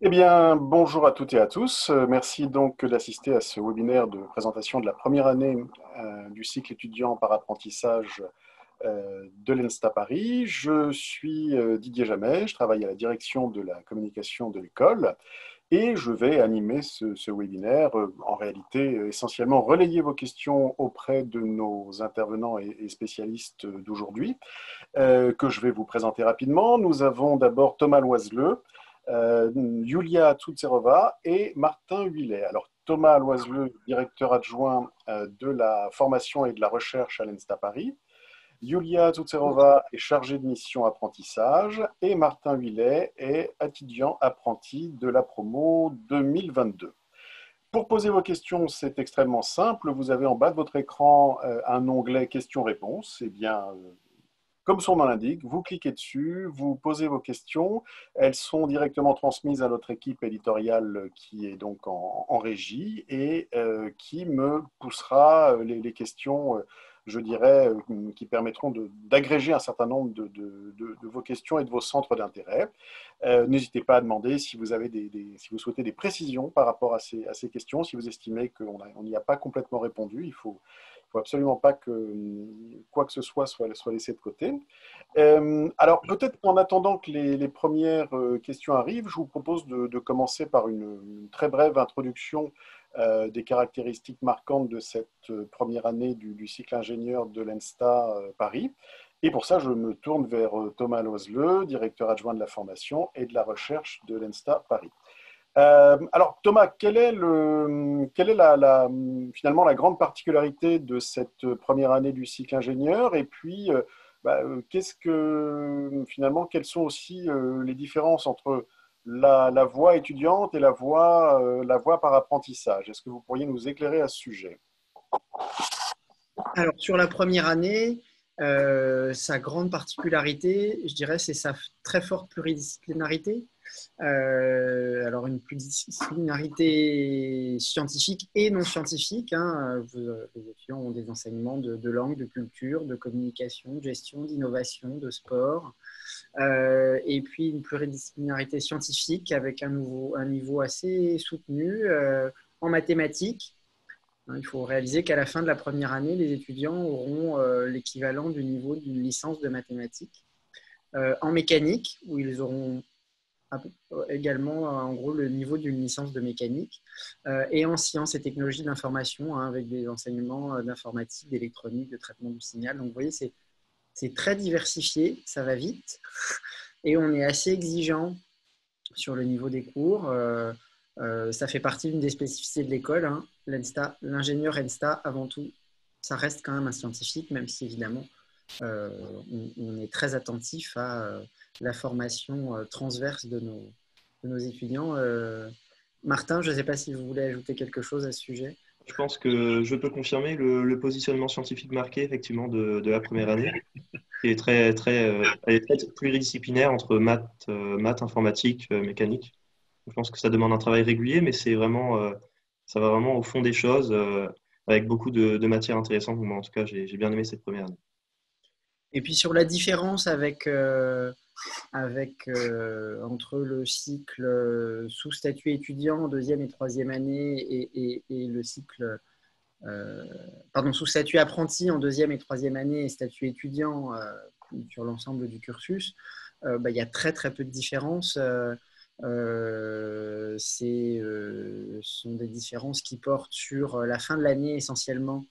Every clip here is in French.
Eh bien, bonjour à toutes et à tous. Merci donc d'assister à ce webinaire de présentation de la première année du cycle étudiant par apprentissage de l'ENSTA Paris. Je suis Didier Jamet, je travaille à la direction de la communication de l'école et je vais animer ce webinaire, en réalité essentiellement relayer vos questions auprès de nos intervenants et spécialistes d'aujourd'hui, que je vais vous présenter rapidement. Nous avons d'abord Thomas Loiseleux, Yulia Tsoutserova et Martin Huillet. Alors, Thomas Loiseleux, directeur adjoint de la formation et de la recherche à l'ENSTA Paris. Yulia Tsoutserova est chargée de mission apprentissage et Martin Huillet est étudiant apprenti de la promo 2022. Pour poser vos questions, c'est extrêmement simple. Vous avez en bas de votre écran un onglet questions-réponses. Eh bien, comme son nom l'indique, vous cliquez dessus, vous posez vos questions, elles sont directement transmises à notre équipe éditoriale qui est donc en régie et qui me poussera les questions, je dirais, qui permettront d'agréger un certain nombre de vos questions et de vos centres d'intérêt. N'hésitez pas à demander si vous, avez si vous souhaitez des précisions par rapport à ces questions, si vous estimez qu'on n'y a pas complètement répondu, il faut absolument pas que quoi que ce soit laissé de côté. Alors, peut-être qu'en attendant que les premières questions arrivent, je vous propose de commencer par une très brève introduction des caractéristiques marquantes de cette première année du cycle ingénieur de l'ENSTA Paris. Et pour ça, je me tourne vers Thomas Loiseleux, directeur adjoint de la formation et de la recherche de l'ENSTA Paris. Alors Thomas, quelle est finalement la grande particularité de cette première année du cycle ingénieur? Et puis, qu'est-ce que finalement, quelles sont aussi les différences entre la voie étudiante et la voie par apprentissage? Est-ce que vous pourriez nous éclairer à ce sujet? Alors, sur la première année, sa grande particularité, je dirais, c'est sa très forte pluridisciplinarité. Alors, une pluridisciplinarité scientifique et non scientifique, hein. Les étudiants ont des enseignements de langue, de culture, de communication, de gestion, d'innovation, de sport. Et puis, une pluridisciplinarité scientifique avec un niveau assez soutenu en mathématiques. Il faut réaliser qu'à la fin de la première année, les étudiants auront l'équivalent du niveau d'une licence de mathématiques. En mécanique, où ils auront également en gros le niveau d'une licence de mécanique, et en sciences et technologies de l'information, hein, avec des enseignements d'informatique, d'électronique, de traitement du signal. Donc vous voyez, c'est très diversifié, ça va vite, et on est assez exigeant sur le niveau des cours. Ça fait partie d'une des spécificités de l'école, hein. L'ingénieur ENSTA, avant tout, ça reste quand même un scientifique, même si évidemment euh, on est très attentif à la formation transverse de nos étudiants. Martin, je ne sais pas si vous voulez ajouter quelque chose à ce sujet. Je pense que je peux confirmer le positionnement scientifique marqué effectivement de la première année, qui est elle est très pluridisciplinaire entre maths, informatique, mécanique. Je pense que ça demande un travail régulier, mais ça va vraiment au fond des choses, avec beaucoup de matières intéressantes. Moi, en tout cas, j'ai bien aimé cette première année. Et puis sur la différence entre le cycle sous statut étudiant en deuxième et troisième année et le cycle sous statut apprenti en deuxième et troisième année et statut étudiant sur l'ensemble du cursus, il y a très très peu de différences. Ce sont des différences qui portent sur la fin de l'année essentiellement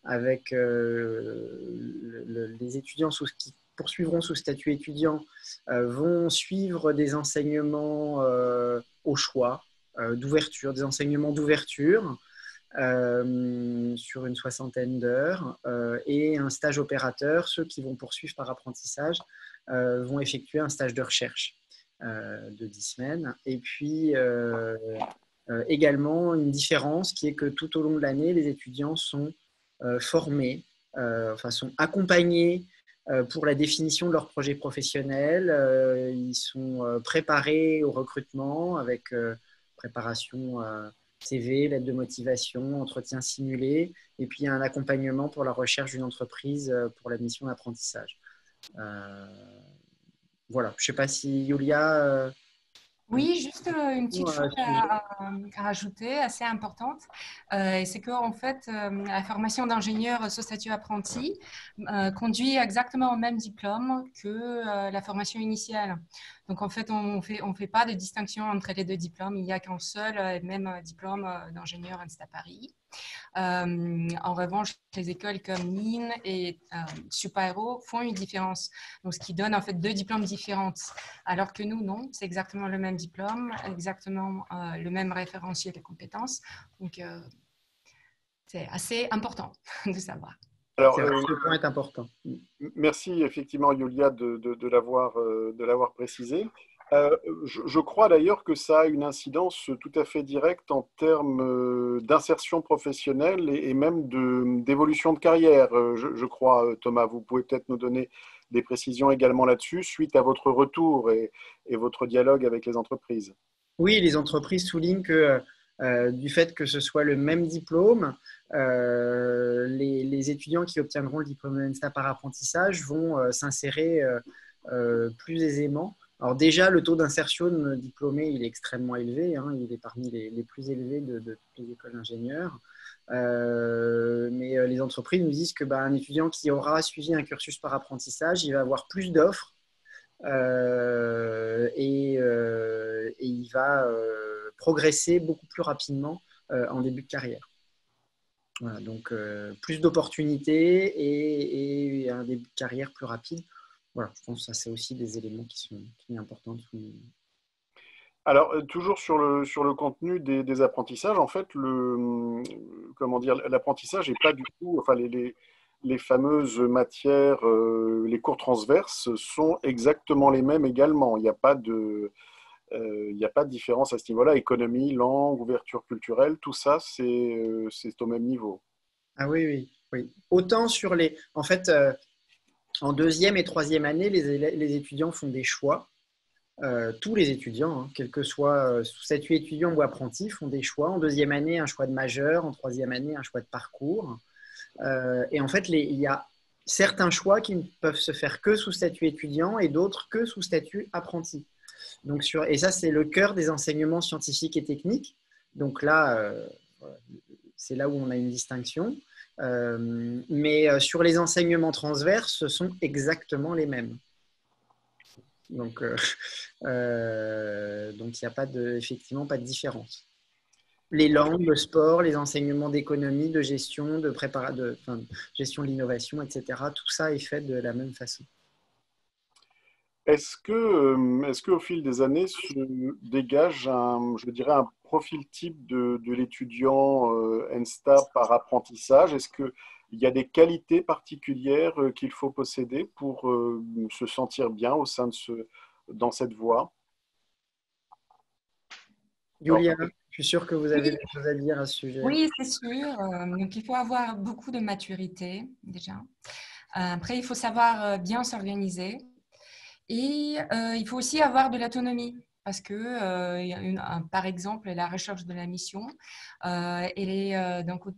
avec les étudiants qui poursuivront sous statut étudiant vont suivre des enseignements au choix, d'ouverture, des enseignements d'ouverture sur une soixantaine d'heures et un stage opérateur. Ceux qui vont poursuivre par apprentissage vont effectuer un stage de recherche de 10 semaines. Et puis également une différence qui est que tout au long de l'année, les étudiants sont formés, sont accompagnés pour la définition de leur projet professionnel. Ils sont préparés au recrutement avec préparation CV, lettre de motivation, entretien simulé, et puis un accompagnement pour la recherche d'une entreprise pour la mission d'apprentissage. Voilà, je ne sais pas si Yulia Oui, juste une petite Voilà, chose à ajouter, assez importante. C'est qu'en fait, la formation d'ingénieur sous statut apprenti conduit exactement au même diplôme que la formation initiale. Donc, en fait, on fait pas de distinction entre les deux diplômes. Il n'y a qu'un seul et même diplôme d'ingénieur ENSTA Paris. En revanche, les écoles comme Mines et Supaéro font une différence, donc ce qui donne en fait deux diplômes différents. Alors que nous, non, c'est exactement le même diplôme, exactement le même référentiel de compétences. Donc, c'est assez important de savoir. Alors, Ce point est important. merci effectivement, Yulia, de l'avoir précisé. Je crois d'ailleurs que ça a une incidence tout à fait directe en termes d'insertion professionnelle et même d'évolution de carrière. Je crois, Thomas, vous pouvez peut-être nous donner des précisions également là-dessus, suite à votre retour et votre dialogue avec les entreprises. Oui, les entreprises soulignent que du fait que ce soit le même diplôme, les étudiants qui obtiendront le diplôme ENSTA par apprentissage vont s'insérer plus aisément. Alors déjà, le taux d'insertion diplômé, il est extrêmement élevé, hein, il est parmi les plus élevés de toutes les écoles d'ingénieurs. Mais les entreprises nous disent que un étudiant qui aura suivi un cursus par apprentissage, il va avoir plus d'offres et il va progresser beaucoup plus rapidement en début de carrière. Voilà, donc plus d'opportunités et un début de carrière plus rapide. Voilà, je pense que ça, c'est aussi des éléments qui sont importants de souligner. Alors, toujours sur le contenu des apprentissages, en fait, comment dire, l'apprentissage n'est pas du tout, enfin, les fameuses matières, les cours transverses sont exactement les mêmes également. Il n'y a pas de différence à ce niveau-là. Économie, langue, ouverture culturelle, tout ça, c'est au même niveau. Ah oui, oui, oui. Autant sur les… En fait, en deuxième et troisième année, les étudiants font des choix. Tous les étudiants, hein, quel que soit sous statut étudiant ou apprenti, font des choix. En deuxième année, un choix de majeur. En troisième année, un choix de parcours. Et en fait, il y a certains choix qui ne peuvent se faire que sous statut étudiant et d'autres que sous statut apprenti. Donc et ça, c'est le cœur des enseignements scientifiques et techniques. Donc là, c'est là où on a une distinction. Mais sur les enseignements transverses, ce sont exactement les mêmes. Donc, il n'y a effectivement pas de différence. Les langues, le sport, les enseignements d'économie, de gestion, gestion de l'innovation, etc. Tout ça est fait de la même façon. Est-ce qu'au fil des années se dégage je dirais un profil type de l'étudiant ENSTA par apprentissage? Est-ce qu'il y a des qualités particulières qu'il faut posséder pour se sentir bien dans cette voie? Julia, je suis sûr que vous avez des choses à dire à ce sujet. Oui, c'est sûr. Donc, il faut avoir beaucoup de maturité déjà. Après, il faut savoir bien s'organiser. Et il faut aussi avoir de l'autonomie parce que, par exemple, la recherche de la mission, elle est d'un côté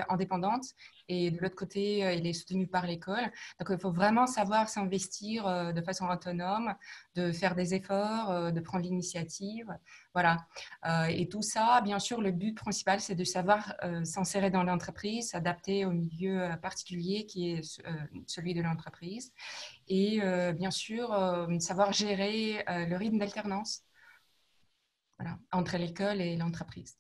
indépendante et de l'autre côté, elle est soutenue par l'école. Donc, il faut vraiment savoir s'investir de façon autonome, de faire des efforts, de prendre l'initiative. Voilà. Et tout ça, bien sûr, le but principal, c'est de savoir s'insérer dans l'entreprise, s'adapter au milieu particulier qui est celui de l'entreprise. Et bien sûr, savoir gérer le rythme d'alternance entre l'école et l'entreprise.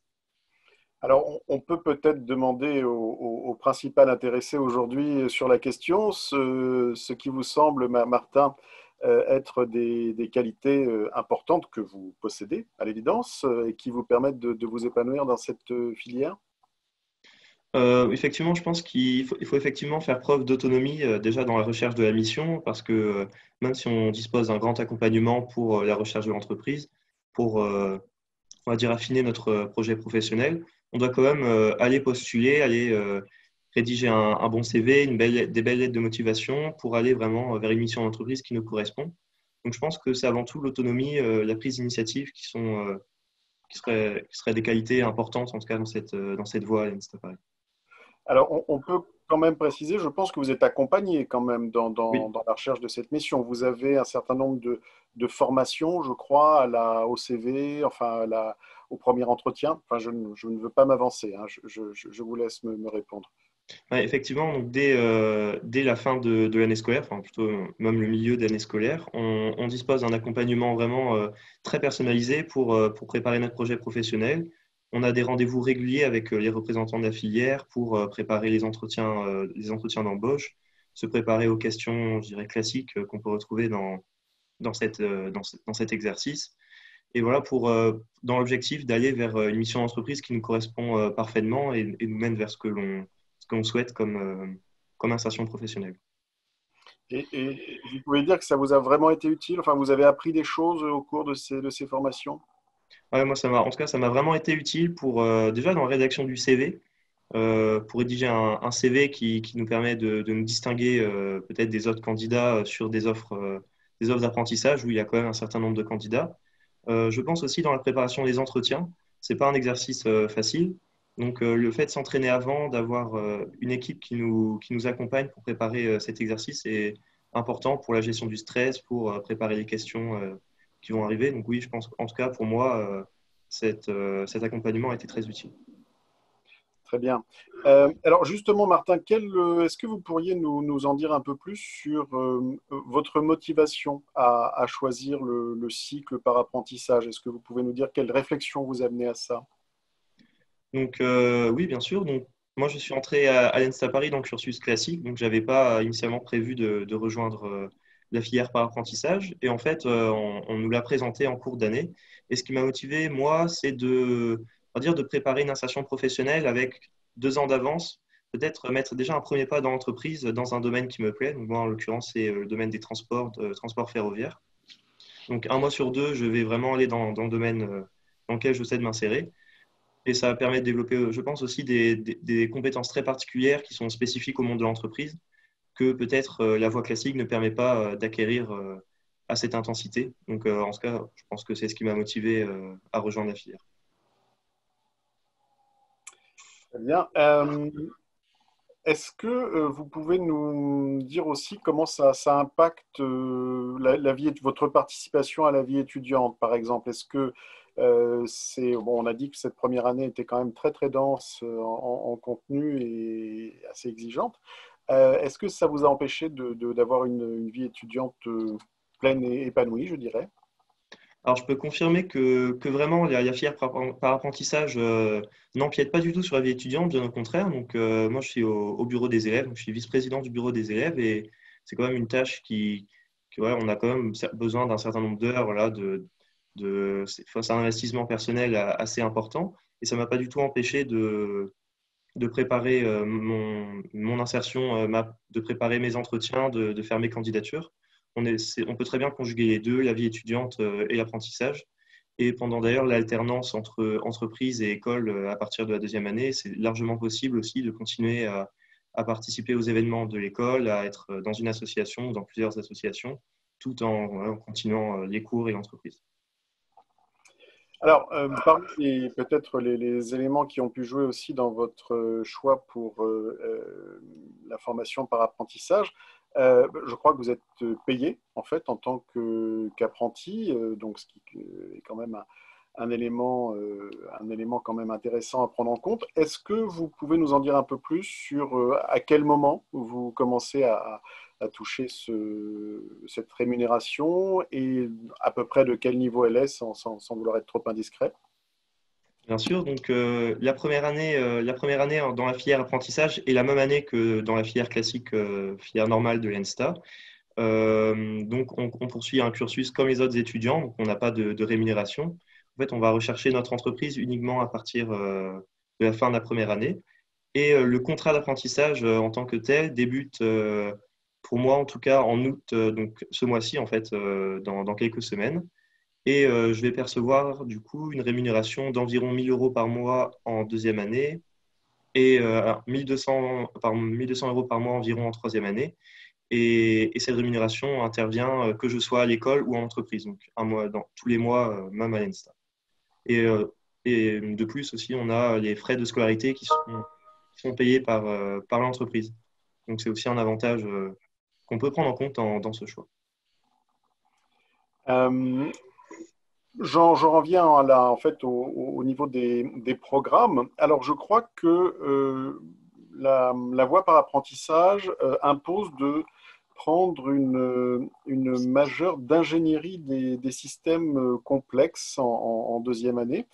Alors, on peut peut-être demander au principal intéressé aujourd'hui sur la question ce qui vous semble, Martin, être des qualités importantes que vous possédez, à l'évidence, et qui vous permettent de vous épanouir dans cette filière. Effectivement, je pense qu'il faut effectivement faire preuve d'autonomie déjà dans la recherche de la mission, parce que même si on dispose d'un grand accompagnement pour la recherche de l'entreprise, pour on va dire affiner notre projet professionnel, on doit quand même aller postuler, aller rédiger un bon CV, des belles lettres de motivation pour aller vraiment vers une mission d'entreprise qui nous correspond. Donc je pense que c'est avant tout l'autonomie, la prise d'initiative qui seraient des qualités importantes, en tout cas dans cette voie à l'ENSTA Paris. Alors, on peut quand même préciser, je pense que vous êtes accompagné quand même Oui. dans la recherche de cette mission. Vous avez un certain nombre de formations, je crois, au CV, enfin au premier entretien. Enfin, je ne veux pas m'avancer, hein. Je vous laisse me répondre. Ouais, effectivement, donc dès la fin de l'année scolaire, enfin plutôt même le milieu d'année scolaire, on dispose d'un accompagnement vraiment très personnalisé pour préparer notre projet professionnel. On a des rendez-vous réguliers avec les représentants de la filière pour préparer les entretiens d'embauche, se préparer aux questions, je dirais, classiques qu'on peut retrouver dans cet exercice. Et voilà, dans l'objectif d'aller vers une mission d'entreprise qui nous correspond parfaitement et nous mène vers ce que l'on souhaite comme insertion professionnelle. Et vous pouvez dire que ça vous a vraiment été utile? Enfin, vous avez appris des choses au cours de ces formations? Ouais, moi, en tout cas, ça m'a vraiment été utile déjà dans la rédaction du CV, pour rédiger un CV qui nous permet de nous distinguer peut-être des autres candidats sur des offres d'apprentissage où il y a quand même un certain nombre de candidats. Je pense aussi dans la préparation des entretiens, c'est pas un exercice facile. Donc, le fait de s'entraîner avant, d'avoir une équipe qui nous accompagne pour préparer cet exercice est important pour la gestion du stress, pour préparer les questions qui vont arriver. Donc oui, je pense qu'en tout cas, pour moi, cet accompagnement a été très utile. Très bien. Alors justement, Martin, est-ce que vous pourriez nous en dire un peu plus sur votre motivation à choisir le cycle par apprentissage? Est-ce que vous pouvez nous dire quelle réflexion vous amenez à ça? Donc oui, bien sûr. Donc, moi, je suis entré à l'ENSTA Paris dans le cursus classique. Donc, je n'avais pas initialement prévu de rejoindre la filière par apprentissage. Et en fait, on nous l'a présenté en cours d'année. Et ce qui m'a motivé, moi, c'est on va dire, de préparer une insertion professionnelle avec 2 ans d'avance. Peut-être mettre déjà un premier pas dans l'entreprise, dans un domaine qui me plaît. Donc, moi, en l'occurrence, c'est le domaine des transports ferroviaires. Donc, 1 mois sur 2, je vais vraiment aller dans le domaine dans lequel je sais de m'insérer. Et ça permet de développer, je pense, aussi des compétences très particulières qui sont spécifiques au monde de l'entreprise, que peut-être la voie classique ne permet pas d'acquérir à cette intensité. Donc, en ce cas, je pense que c'est ce qui m'a motivé à rejoindre la filière. Très bien. Est-ce que vous pouvez nous dire aussi comment ça impacte votre participation à la vie étudiante, par exemple? Est-ce que bon, on a dit que cette première année était quand même très très dense en contenu et assez exigeante. Est-ce que ça vous a empêché d'avoir une vie étudiante pleine et épanouie, je dirais? Alors, je peux confirmer que vraiment, la filière par apprentissage n'empiète pas du tout sur la vie étudiante, bien au contraire. Donc, moi, je suis au bureau des élèves, donc je suis vice-président du bureau des élèves et c'est quand même une tâche ouais, on a quand même besoin d'un certain nombre d'heures, voilà, c'est un investissement personnel assez important et ça ne m'a pas du tout empêché de préparer mon insertion, de préparer mes entretiens, de faire mes candidatures. On peut très bien conjuguer les deux, la vie étudiante et l'apprentissage. Et pendant d'ailleurs l'alternance entre entreprise et école à partir de la 2e année, c'est largement possible aussi de continuer à participer aux événements de l'école, à être dans une association ou dans plusieurs associations, tout en continuant les cours et l'entreprise. Alors, parmi peut-être les éléments qui ont pu jouer aussi dans votre choix pour la formation par apprentissage, je crois que vous êtes payé en fait en tant qu'apprenti, donc ce qui est quand même un élément quand même intéressant à prendre en compte. Est-ce que vous pouvez nous en dire un peu plus sur à quel moment vous commencez à toucher cette rémunération et à peu près de quel niveau elle est sans vouloir être trop indiscret? Bien sûr, donc la première année dans la filière apprentissage est la même année que dans la filière classique, filière normale de l'ENSTA. Donc, on poursuit un cursus comme les autres étudiants, donc on n'a pas de rémunération. En fait, on va rechercher notre entreprise uniquement à partir de la fin de la première année. Et le contrat d'apprentissage en tant que tel débute, pour moi en tout cas, en août, donc ce mois-ci, en fait, dans quelques semaines. Et je vais percevoir du coup une rémunération d'environ 1 000 € par mois en 2e année et 1 200 € par mois environ en 3e année. Et cette rémunération intervient que je sois à l'école ou en entreprise, donc tous les mois, même à l'ENSTA. Et, et de plus aussi, on a les frais de scolarité qui sont sont payés par l'entreprise. Donc, c'est aussi un avantage qu'on peut prendre en compte dans ce choix. Euh, j'en reviens en fait, au niveau des programmes. Alors, je crois que la voie par apprentissage impose de prendre une majeure d'ingénierie des systèmes complexes en deuxième année.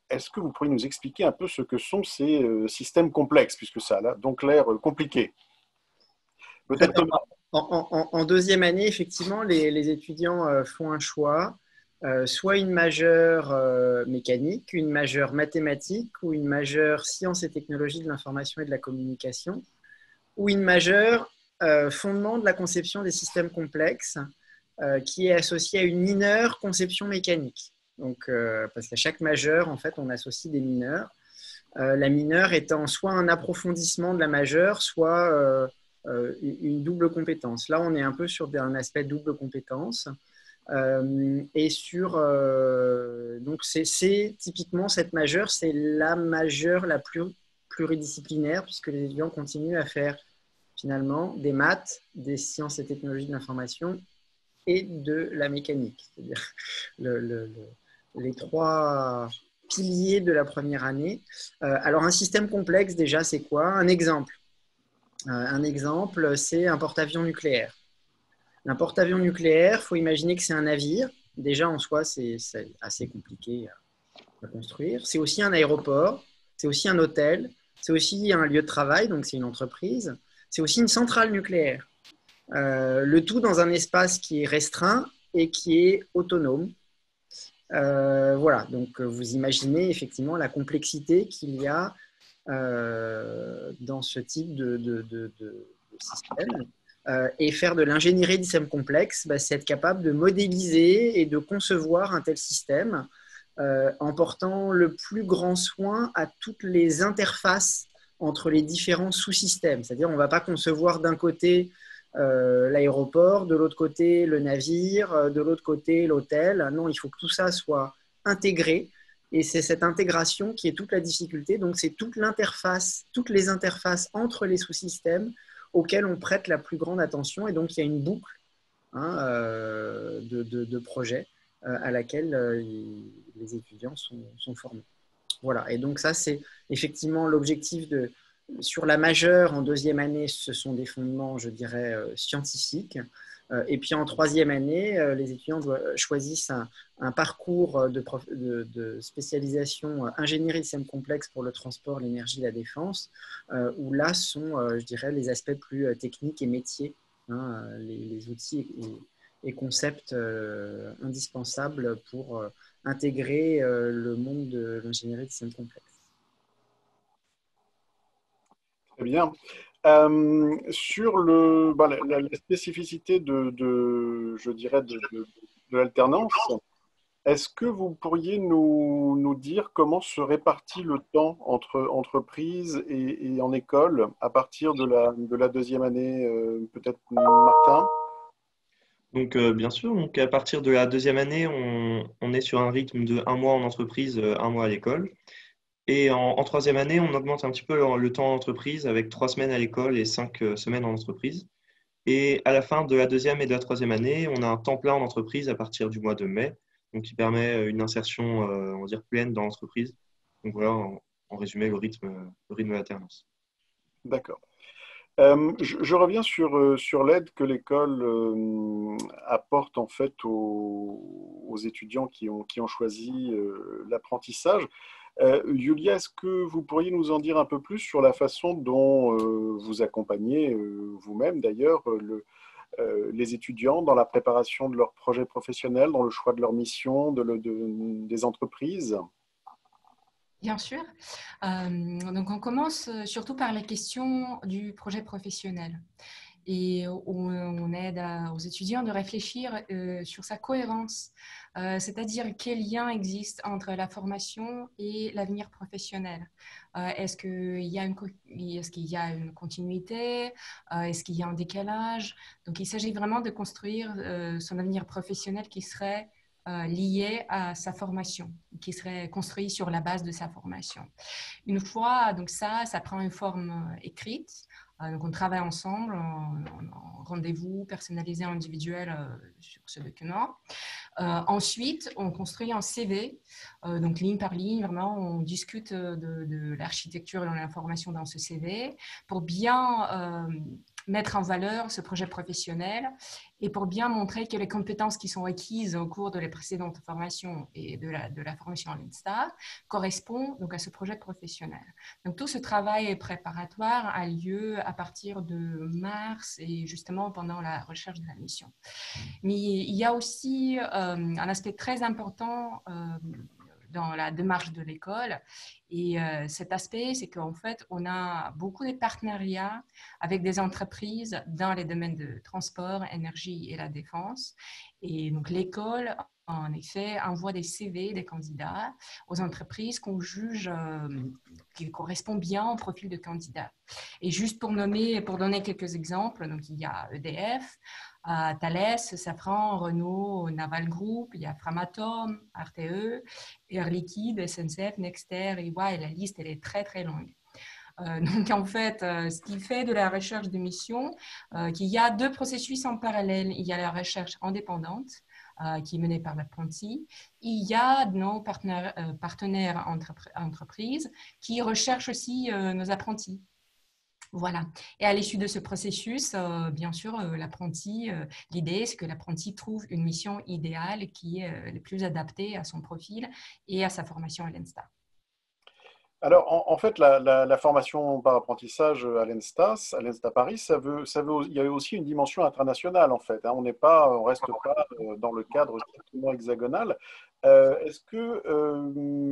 Est-ce que vous pourriez nous expliquer un peu ce que sont ces systèmes complexes, puisque ça a donc l'air compliqué? Peut-être Thomas. En deuxième année, effectivement, les étudiants font un choix, soit une majeure mécanique, une majeure mathématiques ou une majeure sciences et technologies de l'information et de la communication, ou une majeure fondement de la conception des systèmes complexes qui est associée à une mineure conception mécanique. Donc, parce qu'à chaque majeure, en fait, on associe des mineurs. La mineure étant soit un approfondissement de la majeure, soit une double compétence. Là, on est un peu sur un aspect double compétence. Et sur donc c'est typiquement cette majeure, c'est la majeure la plus pluridisciplinaire puisque les étudiants continuent à faire finalement des maths, des sciences et technologies de l'information et de la mécanique, c'est-à-dire les trois piliers de la première année. Alors un système complexe déjà c'est quoi? Un exemple, c'est un porte-avions nucléaire. Un porte-avions nucléaire, il faut imaginer que c'est un navire. Déjà, en soi, c'est assez compliqué à construire. C'est aussi un aéroport, c'est aussi un hôtel, c'est aussi un lieu de travail, donc c'est une entreprise. C'est aussi une centrale nucléaire. Le tout dans un espace qui est restreint et qui est autonome. Voilà, donc vous imaginez effectivement la complexité qu'il y a dans ce type de système. Et faire de l'ingénierie de système complexe, c'est être capable de modéliser et de concevoir un tel système en portant le plus grand soin à toutes les interfaces entre les différents sous-systèmes. C'est-à-dire on ne va pas concevoir d'un côté l'aéroport, de l'autre côté le navire, de l'autre côté l'hôtel. Non, il faut que tout ça soit intégré. Et c'est cette intégration qui est toute la difficulté. Donc c'est toute l'interface, toutes les interfaces entre les sous-systèmes auxquels on prête la plus grande attention. Et donc, il y a une boucle de projets à laquelle les étudiants sont formés. Voilà. Et donc, ça, c'est effectivement l'objectif sur la majeure en deuxième année, ce sont des fondements, je dirais, scientifiques. Et puis, en troisième année, les étudiants choisissent un parcours de spécialisation ingénierie de systèmes complexes pour le transport, l'énergie, la défense, où là sont, je dirais, les aspects plus techniques et métiers, les outils et concepts indispensables pour intégrer le monde de l'ingénierie de systèmes complexes. Très bien. Sur la spécificité je dirais, de l'alternance, est-ce que vous pourriez nous dire comment se répartit le temps entre entreprise et en école à partir de la deuxième année, peut-être Martin? Donc, bien sûr, donc à partir de la deuxième année, on est sur un rythme de 1 mois en entreprise, 1 mois à l'école. Et en troisième année, on augmente un petit peu le temps en entreprise avec 3 semaines à l'école et 5 semaines en entreprise. Et à la fin de la deuxième et de la troisième année, on a un temps plein en entreprise à partir du mois de mai, donc qui permet une insertion, on va dire, pleine dans l'entreprise. Donc voilà, en résumé, le rythme de l'alternance. D'accord. Je reviens sur l'aide que l'école apporte en fait aux étudiants qui ont choisi l'apprentissage. Julia, est-ce que vous pourriez nous en dire un peu plus sur la façon dont vous accompagnez vous-même d'ailleurs les étudiants dans la préparation de leurs projets professionnels, dans le choix de leur mission, des entreprises? Bien sûr. Donc, on commence surtout par la question du projet professionnel. Et on aide aux étudiants de réfléchir sur sa cohérence, c'est-à-dire quel lien existe entre la formation et l'avenir professionnel. Est-ce qu'il y a une continuité? Est-ce qu'il y a un décalage? Donc, il s'agit vraiment de construire son avenir professionnel qui serait liés à sa formation, qui serait construit sur la base de sa formation. Une fois, donc ça prend une forme écrite. Donc on travaille ensemble en rendez-vous personnalisé individuel sur ce document. Ensuite, on construit un CV, donc ligne par ligne, vraiment, on discute de l'architecture et de l'information dans ce CV pour bien mettre en valeur ce projet professionnel et pour bien montrer que les compétences qui sont acquises au cours de les précédentes formations et de la formation à l'INSTA correspondent donc à ce projet professionnel. Donc tout ce travail préparatoire a lieu à partir de mars et justement pendant la recherche de la mission. Mais il y a aussi un aspect très important dans la démarche de l'école. Et cet aspect, c'est qu'en fait, on a beaucoup de partenariats avec des entreprises dans les domaines de transport, énergie et la défense. Et donc, l'école, en effet, envoie des CV des candidats aux entreprises qu'on juge qui correspondent bien au profil de candidat. Et juste pour donner quelques exemples, donc il y a EDF, Thales, Safran, Renault, Naval Group, il y a Framatome, RTE, Air Liquide, SNCF, Nexter, EY, et la liste elle est très très longue. Donc en fait, ce qui fait de la recherche de mission, qu'il y a deux processus en parallèle. Il y a la recherche indépendante qui est menée par l'apprenti. Il y a nos partenaires entreprises qui recherchent aussi nos apprentis. Voilà. Et à l'issue de ce processus, bien sûr, l'idée, c'est que l'apprenti trouve une mission idéale qui est le plus adaptée à son profil et à sa formation à l'ENSTA. Alors, en fait, la formation par apprentissage à l'ENSTA Paris, il y a aussi une dimension internationale, en fait. Hein. On reste pas dans le cadre strictement hexagonal. Est-ce que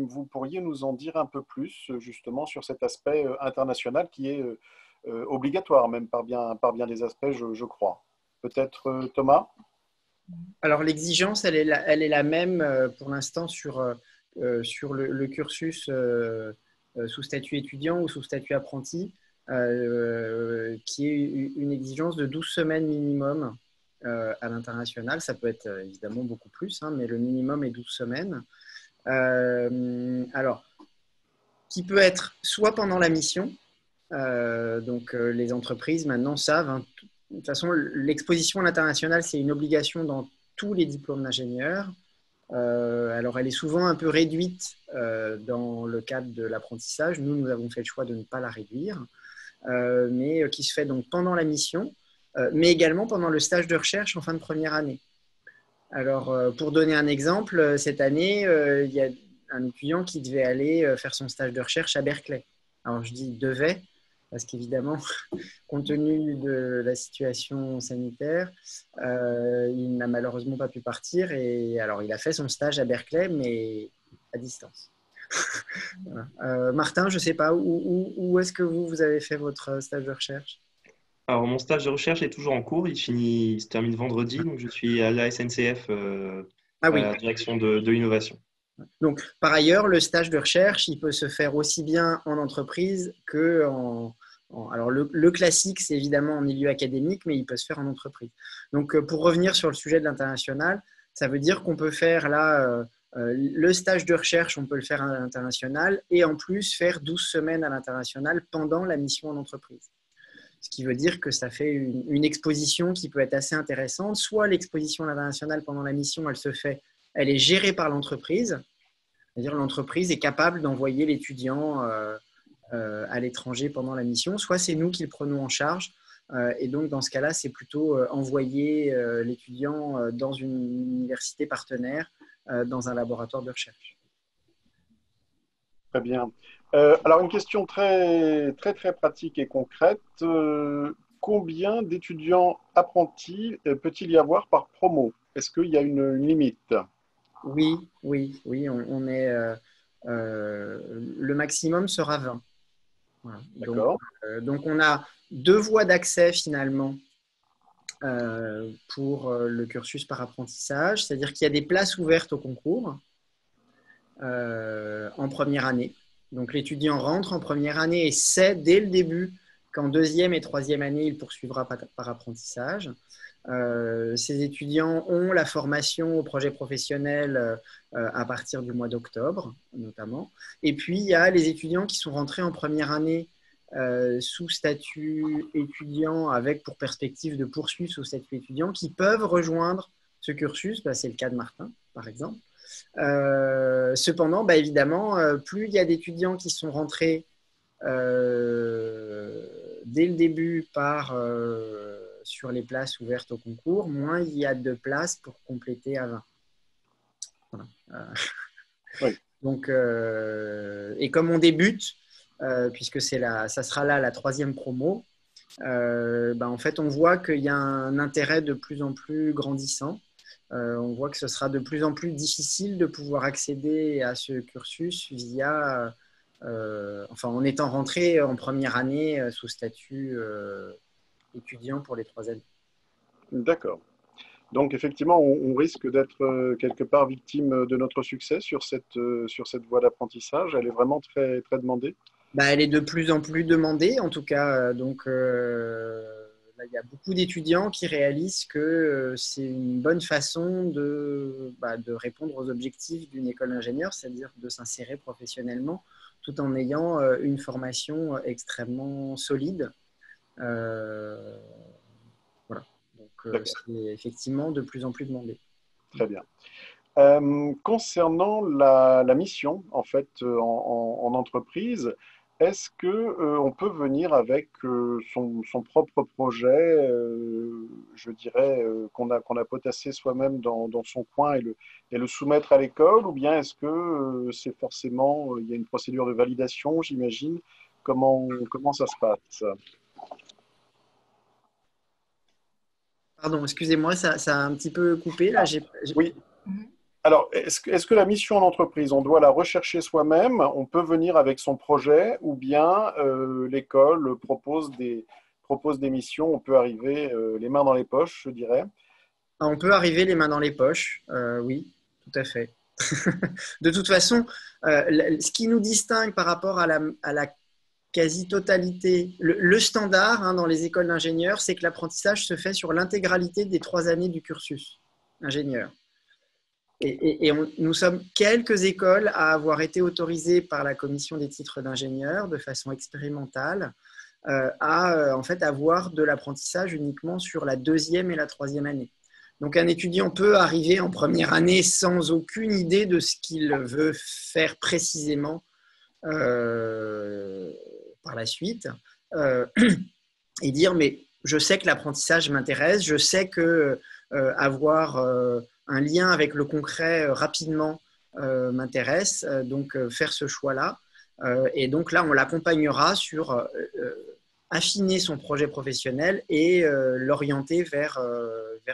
vous pourriez nous en dire un peu plus, justement, sur cet aspect international qui est obligatoire, même par bien des aspects, je crois. Peut-être Thomas? Alors, l'exigence, elle est la même pour l'instant sur le cursus sous statut étudiant ou sous statut apprenti, qui est une exigence de 12 semaines minimum à l'international. Ça peut être évidemment beaucoup plus, hein, mais le minimum est 12 semaines. Alors, qui peut être soit pendant la mission, donc les entreprises maintenant savent, hein, de toute façon, l'exposition à l'international, c'est une obligation dans tous les diplômes d'ingénieurs. Alors, elle est souvent un peu réduite dans le cadre de l'apprentissage. Nous avons fait le choix de ne pas la réduire, mais qui se fait donc pendant la mission, mais également pendant le stage de recherche en fin de première année. Alors, pour donner un exemple, cette année, il y a un étudiant qui devait aller faire son stage de recherche à Berkeley. Alors, je dis devait, parce qu'évidemment, compte tenu de la situation sanitaire, il n'a malheureusement pas pu partir. Et alors, il a fait son stage à Berkeley, mais à distance. Voilà. Martin, je ne sais pas, où est-ce que vous avez fait votre stage de recherche? Alors, mon stage de recherche est toujours en cours. Il se termine vendredi. Donc, je suis à la SNCF, à la direction de l'innovation. Donc, par ailleurs, le stage de recherche, il peut se faire aussi bien en entreprise qu'en… Alors, le classique, c'est évidemment en milieu académique, mais il peut se faire en entreprise. Donc, pour revenir sur le sujet de l'international, ça veut dire qu'on peut faire là, le stage de recherche, on peut le faire à l'international et en plus faire 12 semaines à l'international pendant la mission en entreprise. Ce qui veut dire que ça fait une exposition qui peut être assez intéressante. Soit l'exposition à l'international pendant la mission, elle est gérée par l'entreprise, c'est-à-dire l'entreprise est capable d'envoyer l'étudiant à l'étranger pendant la mission, soit c'est nous qui le prenons en charge. Et donc, dans ce cas-là, c'est plutôt envoyer l'étudiant dans une université partenaire, dans un laboratoire de recherche. Très bien. Alors, une question très, très, très pratique et concrète. Combien d'étudiants apprentis peut-il y avoir par promo? Est-ce qu'il y a une limite? Oui. On est, le maximum sera 20. Voilà. Donc, on a 2 voies d'accès finalement pour le cursus par apprentissage, c'est-à-dire qu'il y a des places ouvertes au concours en première année. Donc, l'étudiant rentre en première année et sait dès le début qu'en 2e et 3e année, il poursuivra par apprentissage. Ces étudiants ont la formation au projet professionnel à partir du mois d'octobre, notamment. Et puis, il y a les étudiants qui sont rentrés en première année sous statut étudiant avec pour perspective de poursuivre sous statut étudiant qui peuvent rejoindre ce cursus. C'est le cas de Martin, par exemple. Cependant, évidemment, plus il y a d'étudiants qui sont rentrés dès le début sur les places ouvertes au concours, moins il y a de places pour compléter à 20. Voilà. Oui. Donc, et comme on débute, puisque ça sera là la 3e promo, en fait, on voit qu'il y a un intérêt de plus en plus grandissant. On voit que ce sera de plus en plus difficile de pouvoir accéder à ce cursus en étant rentré en première année sous statut étudiant pour les 3 années. D'accord. Donc, effectivement, on risque d'être quelque part victime de notre succès sur cette voie d'apprentissage. Elle est vraiment très, très demandée. Elle est de plus en plus demandée, en tout cas. Donc, là, il y a beaucoup d'étudiants qui réalisent que c'est une bonne façon de répondre aux objectifs d'une école d'ingénieur, c'est-à-dire de s'insérer professionnellement tout en ayant une formation extrêmement solide. Voilà. Donc, c'est effectivement de plus en plus demandé. Très bien. Concernant la mission, en fait, en entreprise, est-ce qu'on peut venir avec son propre projet, je dirais, qu'on a potassé soi-même dans son coin et le soumettre à l'école, ou bien est-ce que c'est forcément, il y a une procédure de validation, j'imagine? Comment ça se passe? Pardon, excusez-moi, ça a un petit peu coupé là. Oui. Alors, est-ce que la mission en entreprise, on doit la rechercher soi-même, on peut venir avec son projet, ou bien l'école propose des missions, on peut arriver les mains dans les poches, je dirais. On peut arriver les mains dans les poches, oui, tout à fait. De toute façon, ce qui nous distingue par rapport à la quasi-totalité, le standard dans les écoles d'ingénieurs, c'est que l'apprentissage se fait sur l'intégralité des 3 années du cursus ingénieur. Et nous sommes quelques écoles à avoir été autorisées par la commission des titres d'ingénieur de façon expérimentale à en fait avoir de l'apprentissage uniquement sur la 2e et la 3e année. Donc un étudiant peut arriver en première année sans aucune idée de ce qu'il veut faire précisément par la suite et dire mais je sais que l'apprentissage m'intéresse, je sais que avoir un lien avec le concret rapidement m'intéresse, donc faire ce choix-là. Et donc là, on l'accompagnera sur affiner son projet professionnel et l'orienter vers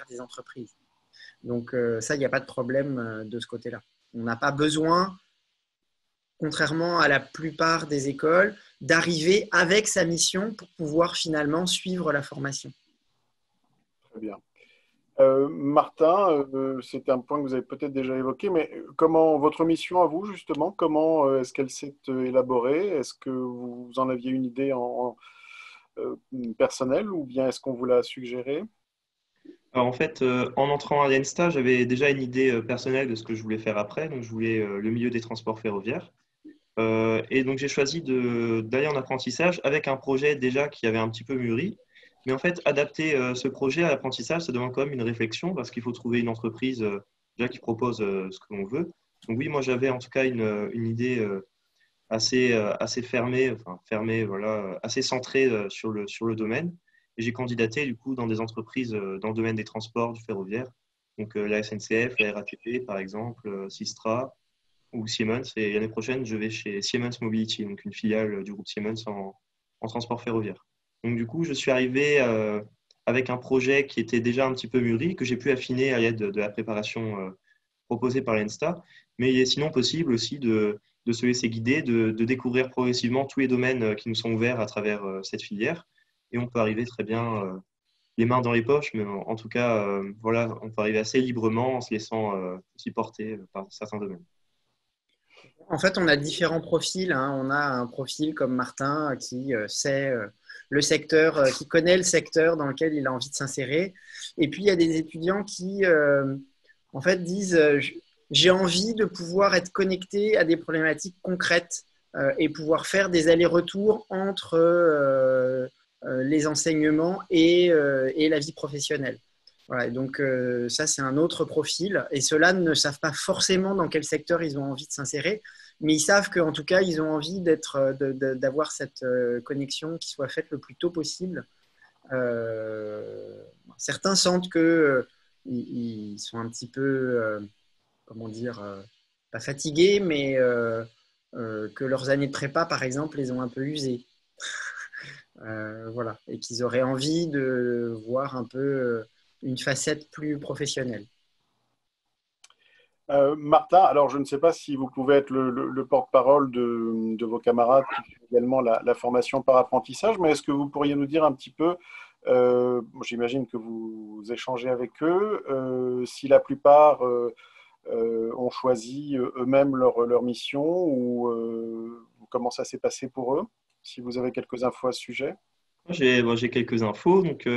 des entreprises. Donc ça, il n'y a pas de problème de ce côté-là. On n'a pas besoin, contrairement à la plupart des écoles, d'arriver avec sa mission pour pouvoir finalement suivre la formation. Très bien. Martin, c'est un point que vous avez peut-être déjà évoqué, mais comment votre mission à vous, justement, comment est-ce qu'elle s'est élaborée? Est-ce que vous en aviez une idée personnelle ou bien est-ce qu'on vous l'a suggéré? Alors, en fait, en entrant à l'ENSTA, j'avais déjà une idée personnelle de ce que je voulais faire après. Donc, je voulais le milieu des transports ferroviaires. Et donc, j'ai choisi d'aller en apprentissage avec un projet déjà qui avait un petit peu mûri. Mais en fait, adapter ce projet à l'apprentissage, ça demande quand même une réflexion parce qu'il faut trouver une entreprise déjà qui propose ce que l'on veut. Donc oui, moi j'avais en tout cas une idée assez fermée, voilà, assez centrée sur le domaine. Et j'ai candidaté du coup dans des entreprises dans le domaine des transports, du ferroviaire. Donc la SNCF, la RATP par exemple, Systra ou Siemens. Et l'année prochaine, je vais chez Siemens Mobility, donc une filiale du groupe Siemens en transport ferroviaire. Donc, du coup, je suis arrivé avec un projet qui était déjà un petit peu mûri, que j'ai pu affiner à l'aide de la préparation proposée par l'ENSTA. Mais il est sinon possible aussi de se laisser guider, de découvrir progressivement tous les domaines qui nous sont ouverts à travers cette filière. Et on peut arriver très bien les mains dans les poches, mais en tout cas, voilà, on peut arriver assez librement en se laissant aussi porter par certains domaines. En fait, on a différents profils, hein. On a un profil comme Martin qui sait le secteur, qui connaît le secteur dans lequel il a envie de s'insérer. Et puis, il y a des étudiants qui, en fait, disent j'ai envie de pouvoir être connecté à des problématiques concrètes et pouvoir faire des allers-retours entre les enseignements et la vie professionnelle. Voilà, et donc, ça, c'est un autre profil. Et ceux-là ne savent pas forcément dans quel secteur ils ont envie de s'insérer, mais ils savent qu'en tout cas, ils ont envie d'avoir cette connexion qui soit faite le plus tôt possible. Certains sentent que ils sont un petit peu, comment dire, pas fatigués, mais que leurs années de prépa, par exemple, les ont un peu usés. Voilà, et qu'ils auraient envie de voir un peu une facette plus professionnelle. Martin, alors je ne sais pas si vous pouvez être le porte-parole de vos camarades qui font également la formation par apprentissage, mais est-ce que vous pourriez nous dire un petit peu, j'imagine que vous échangez avec eux, si la plupart ont choisi eux-mêmes leur mission ou comment ça s'est passé pour eux, si vous avez quelques infos à ce sujet? J'ai quelques infos. Donc,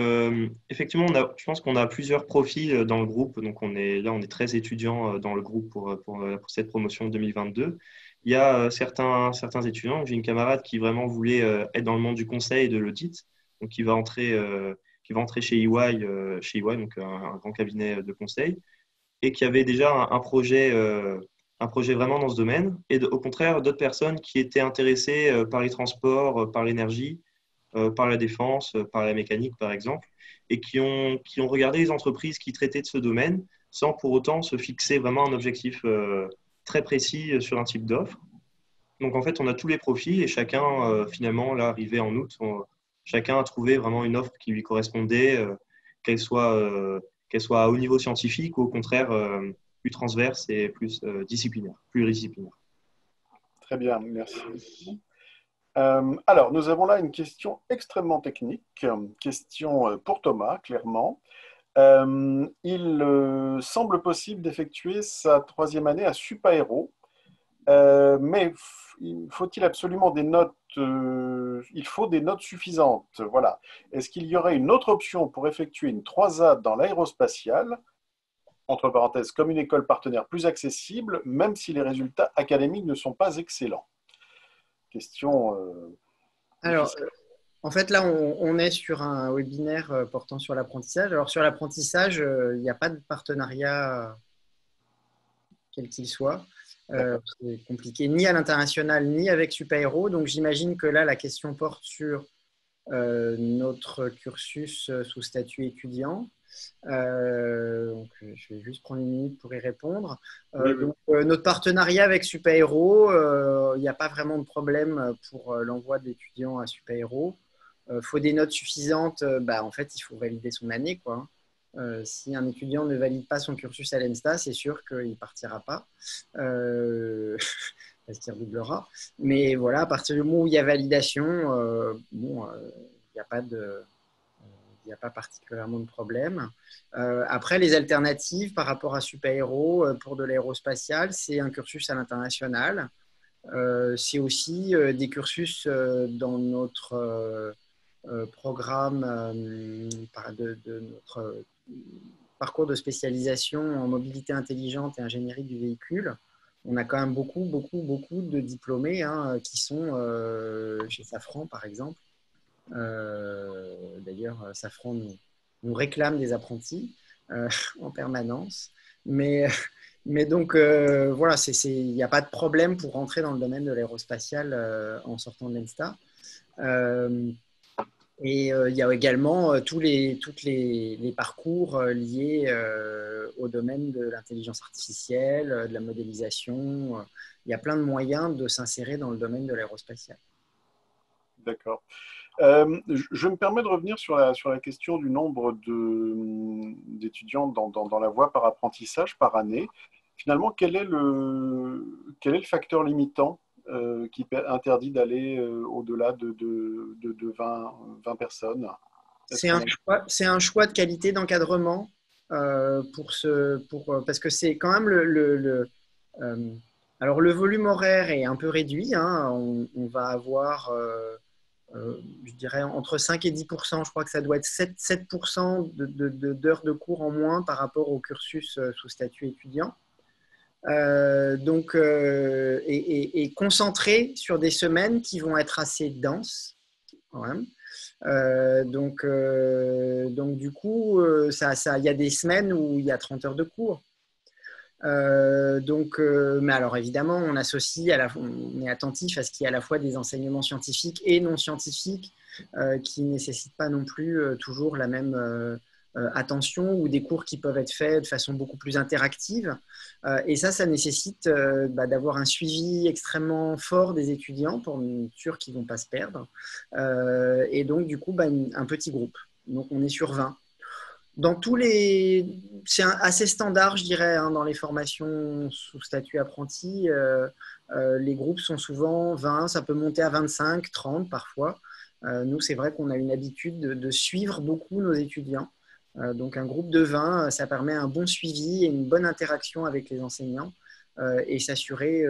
effectivement, je pense qu'on a plusieurs profils dans le groupe. Donc, on est 13 étudiants dans le groupe pour cette promotion 2022. Il y a certains étudiants. J'ai une camarade qui vraiment voulait être dans le monde du conseil et de l'audit. Donc, qui va entrer chez EY, donc un grand cabinet de conseil, et qui avait déjà un projet vraiment dans ce domaine. Et au contraire, d'autres personnes qui étaient intéressées par les transports, par l'énergie, par la défense, par la mécanique, par exemple, et qui ont regardé les entreprises qui traitaient de ce domaine sans pour autant se fixer vraiment un objectif très précis sur un type d'offre. Donc, en fait, on a tous les profils et chacun, finalement, là, arrivé en août, chacun a trouvé vraiment une offre qui lui correspondait, qu'elle soit à haut niveau scientifique ou au contraire plus transverse et plus disciplinaire, pluridisciplinaire. Très bien, merci. Alors, nous avons là une question extrêmement technique, question pour Thomas, clairement. Il semble possible d'effectuer sa troisième année à Supaéro, mais faut-il absolument des notes il faut des notes suffisantes. Voilà. Est-ce qu'il y aurait une autre option pour effectuer une 3A dans l'aérospatiale, entre parenthèses, comme une école partenaire plus accessible, même si les résultats académiques ne sont pas excellents? Question Alors, difficile. en fait, là, on est sur un webinaire portant sur l'apprentissage. Alors, sur l'apprentissage, il n'y a pas de partenariat quel qu'il soit. C'est compliqué ni à l'international ni avec Supaéro. Donc, j'imagine que là, la question porte sur notre cursus sous statut étudiant. Donc, je vais juste prendre une minute pour y répondre. Oui, oui. Donc, notre partenariat avec Supaéro, il n'y a pas vraiment de problème pour l'envoi d'étudiants à Supaéro. Faut des notes suffisantes. En fait, il faut valider son année, quoi. Si un étudiant ne valide pas son cursus à l'ENSTA, c'est sûr qu'il ne partira pas. Parce qu'il redoublera. Mais voilà, à partir du moment où il y a validation, il n'y a pas de. Il n'y a pas particulièrement de problème. Après, les alternatives par rapport à Supaéro pour de l'aérospatial, c'est un cursus à l'international. C'est aussi des cursus dans notre programme de notre parcours de spécialisation en mobilité intelligente et ingénierie du véhicule. On a quand même beaucoup de diplômés qui sont chez Safran, par exemple. D'ailleurs, Safran nous réclame des apprentis en permanence. Mais donc, voilà, il n'y a pas de problème pour rentrer dans le domaine de l'aérospatial en sortant de l'ENSTA. Et il y a également tous les parcours liés au domaine de l'intelligence artificielle, de la modélisation. Il y a plein de moyens de s'insérer dans le domaine de l'aérospatial. D'accord. Je me permets de revenir sur la question du nombre d'étudiants dans la voie par apprentissage par année. Finalement, quel est le facteur limitant qui interdit d'aller au-delà de 20 personnes? C'est un choix de qualité d'encadrement parce que c'est quand même Alors, le volume horaire est un peu réduit, hein. On va avoir, je dirais, entre 5 et 10%. Je crois que ça doit être 7% d'heures de cours en moins par rapport au cursus sous statut étudiant. Et concentré sur des semaines qui vont être assez denses quand même. Du coup, il y a des semaines où il y a 30 heures de cours. Mais alors évidemment, on est attentif à ce qu'il y ait à la fois des enseignements scientifiques et non scientifiques qui ne nécessitent pas non plus toujours la même attention, ou des cours qui peuvent être faits de façon beaucoup plus interactive. Et ça nécessite d'avoir un suivi extrêmement fort des étudiants pour être sûr qu'ils ne vont pas se perdre. Et donc, du coup, un petit groupe. Donc, on est sur 20. C'est assez standard, je dirais, hein, dans les formations sous statut apprenti. Les groupes sont souvent 20, ça peut monter à 25, 30 parfois. Nous, c'est vrai qu'on a une habitude de suivre beaucoup nos étudiants. Donc, un groupe de 20, ça permet un bon suivi et une bonne interaction avec les enseignants et s'assurer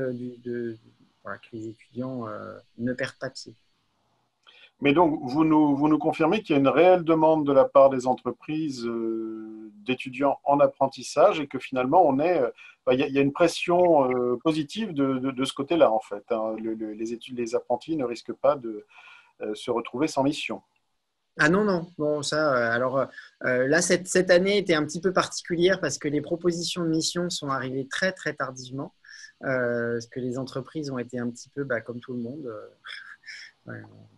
voilà, que les étudiants ne perdent pas pied. Mais donc, vous nous confirmez qu'il y a une réelle demande de la part des entreprises d'étudiants en apprentissage, et que finalement, il y a une pression positive de ce côté-là, en fait, hein. Les apprentis ne risquent pas de se retrouver sans mission. Ah non, non. Bon, ça, là, cette année était un petit peu particulière parce que les propositions de mission sont arrivées très, très tardivement. Parce que les entreprises ont été un petit peu, comme tout le monde,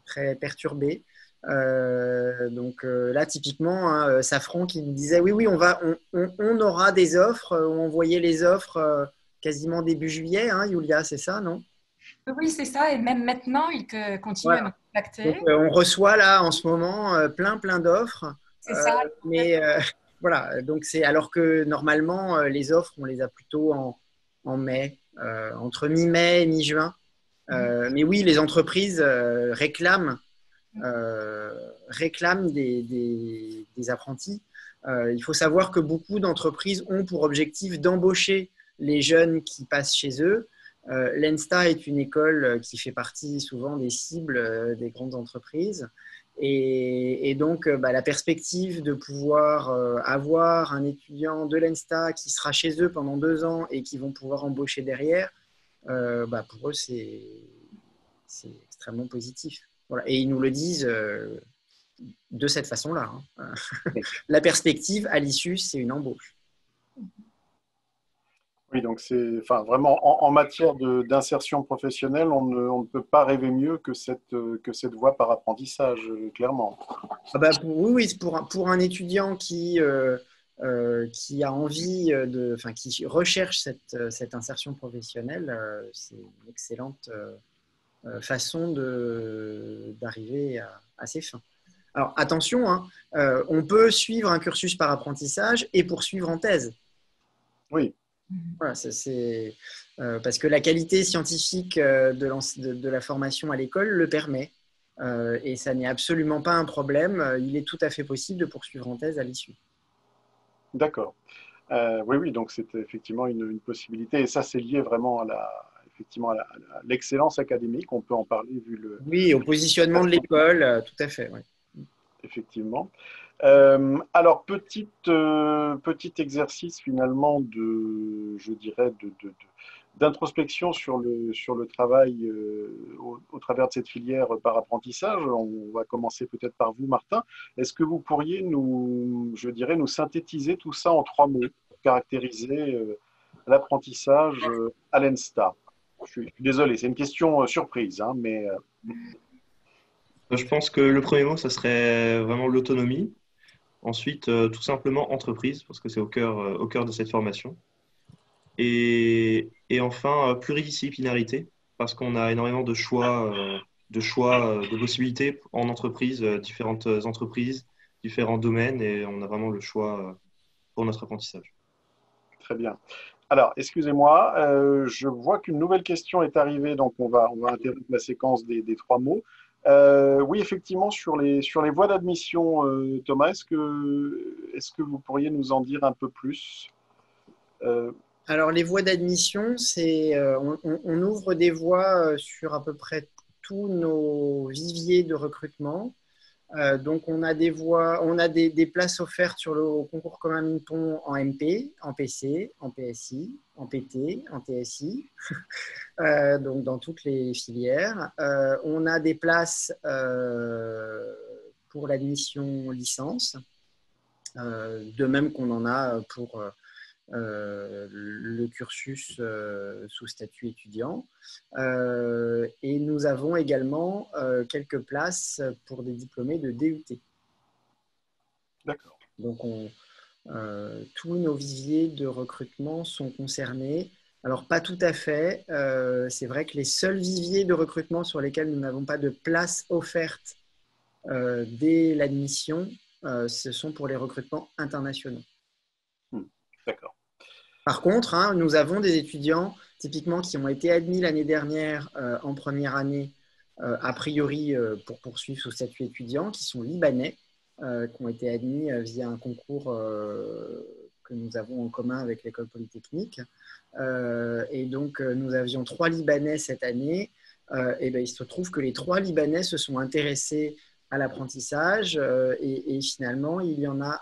très perturbées. Là, typiquement, hein, Safran qui nous disait oui, on aura des offres. On envoyait les offres quasiment début juillet, hein, Yulia, c'est ça, non? Oui, c'est ça. Et même maintenant, ils continuent à Voilà. nous Donc, contacter. on reçoit là en ce moment plein d'offres. C'est ça. Mais voilà, donc c'est alors que normalement, les offres, on les a plutôt en mai, entre mi-mai et mi-juin. Mais oui, les entreprises réclament des apprentis. Il faut savoir que beaucoup d'entreprises ont pour objectif d'embaucher les jeunes qui passent chez eux. L'ENSTA est une école qui fait partie souvent des cibles des grandes entreprises. Et donc, la perspective de pouvoir avoir un étudiant de l'ENSTA qui sera chez eux pendant 2 ans et qui vont pouvoir embaucher derrière, pour eux, c'est extrêmement positif. Voilà. Et ils nous le disent de cette façon-là, hein. La perspective à l'issue, c'est une embauche. Oui, donc vraiment en matière d'insertion professionnelle, on ne peut pas rêver mieux que cette voie par apprentissage, clairement. Oui, pour un étudiant qui a envie qui recherche cette insertion professionnelle, c'est une excellente façon d'arriver à ses fins. Alors attention, hein, on peut suivre un cursus par apprentissage et poursuivre en thèse. Oui. Voilà, parce que la qualité scientifique de la formation à l'école le permet. Et ça n'est absolument pas un problème. Il est tout à fait possible de poursuivre en thèse à l'issue. D'accord. Oui, donc c'est effectivement une possibilité. Et ça, c'est lié vraiment effectivement à l'excellence académique. On peut en parler vu le… Oui, au positionnement de l'école, tout à fait. Oui. Effectivement. Alors, petit exercice finalement je dirais, d'introspection sur le travail au travers de cette filière par apprentissage. On va commencer peut-être par vous, Martin. Est-ce que vous pourriez nous synthétiser tout ça en 3 mots pour caractériser l'apprentissage à l'ENSTA? Je suis désolé, c'est une question surprise, hein, mais… Je pense que le premier mot, ça serait vraiment l'autonomie. Ensuite, tout simplement entreprise, parce que c'est au cœur de cette formation. Et enfin, pluridisciplinarité, parce qu'on a énormément de choix, de possibilités en entreprise, différentes entreprises, différents domaines, et on a vraiment le choix pour notre apprentissage. Très bien. Alors, excusez-moi, je vois qu'une nouvelle question est arrivée, donc on va interrompre la séquence des 3 mots. Oui, effectivement, sur les voies d'admission, Thomas, est-ce que vous pourriez nous en dire un peu plus? Alors, les voies d'admission, on ouvre des voies sur à peu près tous nos viviers de recrutement. Donc, on a des places offertes sur le concours commun Minton en MP, en PC, en PSI, en PT, en TSI, donc dans toutes les filières. On a des places pour l'admission licence, de même qu'on en a pour le cursus sous statut étudiant. Et nous avons également quelques places pour des diplômés de DUT. D'accord. Donc, tous nos viviers de recrutement sont concernés. Alors, pas tout à fait. C'est vrai que les seuls viviers de recrutement sur lesquels nous n'avons pas de place offerte dès l'admission, ce sont pour les recrutements internationaux. D'accord. Par contre, nous avons des étudiants typiquement qui ont été admis l'année dernière en première année, a priori pour poursuivre sous statut étudiant, qui sont libanais, qui ont été admis via un concours que nous avons en commun avec l'école polytechnique. Et donc, nous avions 3 Libanais cette année. Et ben, il se trouve que les 3 Libanais se sont intéressés à l'apprentissage et finalement, il y en a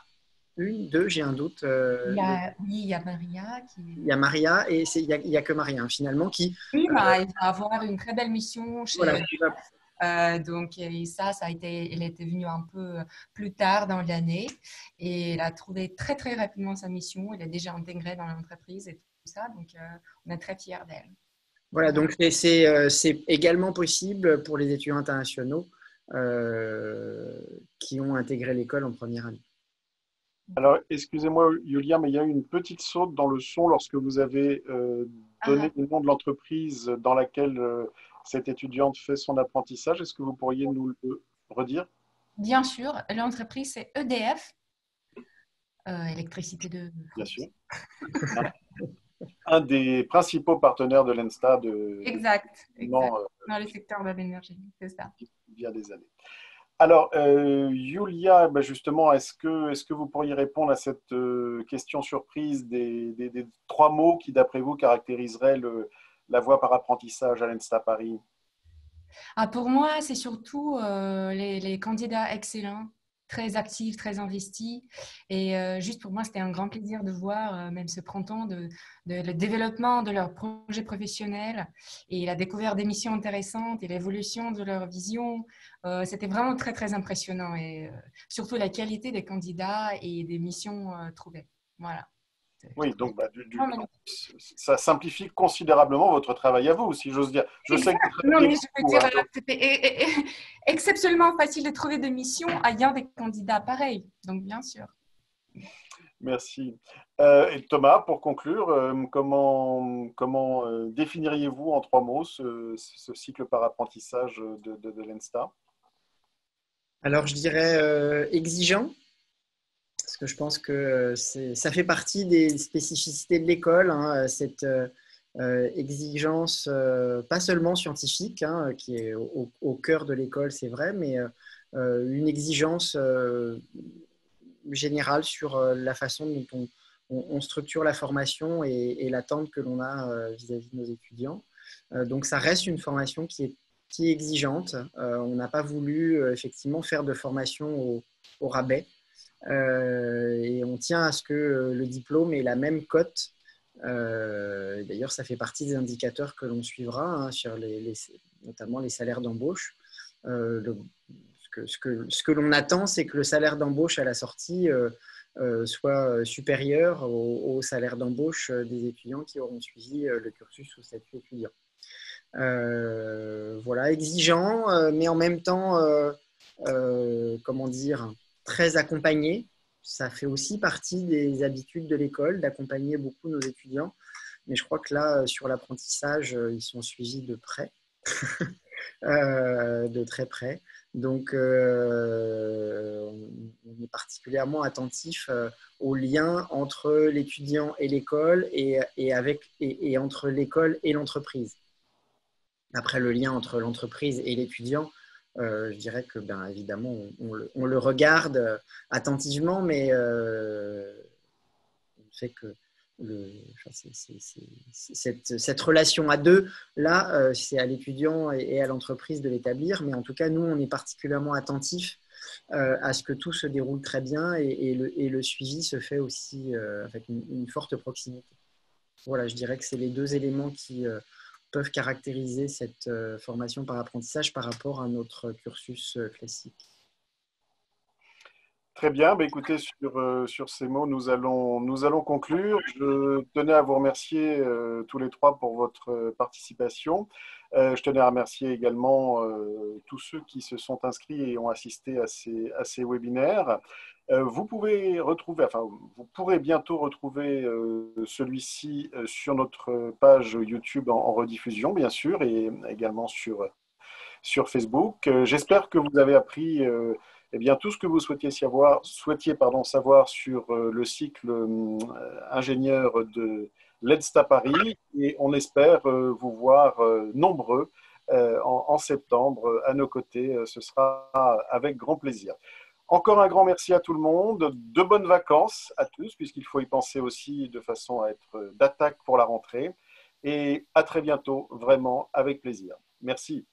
une, deux, j'ai un doute. Il y a Maria qui... Il y a Maria et il y a que Maria finalement qui... Oui, bah, elle va avoir une très belle mission chez... Voilà, donc, et ça a été, elle était venue un peu plus tard dans l'année et elle a trouvé très, très rapidement sa mission. Elle est déjà intégrée dans l'entreprise et tout ça. Donc, on est très fiers d'elle. Voilà, donc c'est également possible pour les étudiants internationaux qui ont intégré l'école en première année. Alors, excusez-moi, Yulia, mais il y a eu une petite saute dans le son lorsque vous avez donné le nom de l'entreprise dans laquelle cette étudiante fait son apprentissage. Est-ce que vous pourriez nous le redire? Bien sûr, l'entreprise, c'est EDF, Électricité de Bien France. sûr. Un des principaux partenaires de l'ENSTA Exact. Dans le secteur de l'énergie, c'est ça. Il y a des années. Alors, Yulia, ben justement, est-ce que vous pourriez répondre à cette question surprise des 3 mots qui, d'après vous, caractériseraient la voie par apprentissage à l'ENSTA Paris? Pour moi, c'est surtout les candidats excellents, très actifs, très investis. Et juste pour moi, c'était un grand plaisir de voir, même ce printemps, le développement de leurs projets professionnels et la découverte des missions intéressantes et l'évolution de leur vision. C'était vraiment très, très impressionnant. Et surtout la qualité des candidats et des missions trouvées. Voilà. Oui, donc ça simplifie considérablement votre travail à vous, si j'ose dire. Je sais que non, mais je veux dire, c'était exceptionnellement facile de trouver des missions ayant des candidats pareils. Donc, bien sûr. Merci. Et Thomas, pour conclure, comment définiriez-vous en 3 mots ce cycle par apprentissage de l'ENSTA? Alors, je dirais exigeant. Parce que je pense que ça fait partie des spécificités de l'école, cette exigence, pas seulement scientifique, qui est au cœur de l'école, c'est vrai, mais une exigence générale sur la façon dont on structure la formation et l'attente que l'on a vis-à-vis de nos étudiants. Donc, ça reste une formation qui est exigeante. On n'a pas voulu effectivement faire de formation au rabais. Et on tient à ce que le diplôme ait la même cote. D'ailleurs, ça fait partie des indicateurs que l'on suivra sur notamment les salaires d'embauche. Ce que l'on attend, c'est que le salaire d'embauche à la sortie soit supérieur au salaire d'embauche des étudiants qui auront suivi le cursus sous statut étudiant. Voilà, exigeant, mais en même temps, comment dire, très accompagné. Ça fait aussi partie des habitudes de l'école d'accompagner beaucoup nos étudiants. Mais je crois que là, sur l'apprentissage, ils sont suivis de près, de très près. Donc, on est particulièrement attentif au lien entre l'étudiant et l'école et entre l'école et l'entreprise. Après, le lien entre l'entreprise et l'étudiant, je dirais que, bien évidemment, on le regarde attentivement, mais on sait que cette relation à deux, là, c'est à l'étudiant et à l'entreprise de l'établir. Mais en tout cas, nous, on est particulièrement attentifs à ce que tout se déroule très bien et le suivi se fait aussi avec une forte proximité. Voilà, je dirais que c'est les deux éléments qui peuvent caractériser cette formation par apprentissage par rapport à notre cursus classique. Très bien, bah, écoutez, sur ces mots, nous allons conclure. Je tenais à vous remercier tous les trois pour votre participation. Je tenais à remercier également tous ceux qui se sont inscrits et ont assisté à ces webinaires. Vous pourrez bientôt retrouver celui-ci sur notre page YouTube en rediffusion, bien sûr, et également sur Facebook. J'espère que vous avez appris eh bien, tout ce que vous souhaitiez savoir sur le cycle ingénieur de l'ENSTA Paris, et on espère vous voir nombreux en septembre à nos côtés. Ce sera avec grand plaisir. Encore un grand merci à tout le monde. De bonnes vacances à tous, puisqu'il faut y penser aussi de façon à être d'attaque pour la rentrée. Et à très bientôt, vraiment avec plaisir. Merci.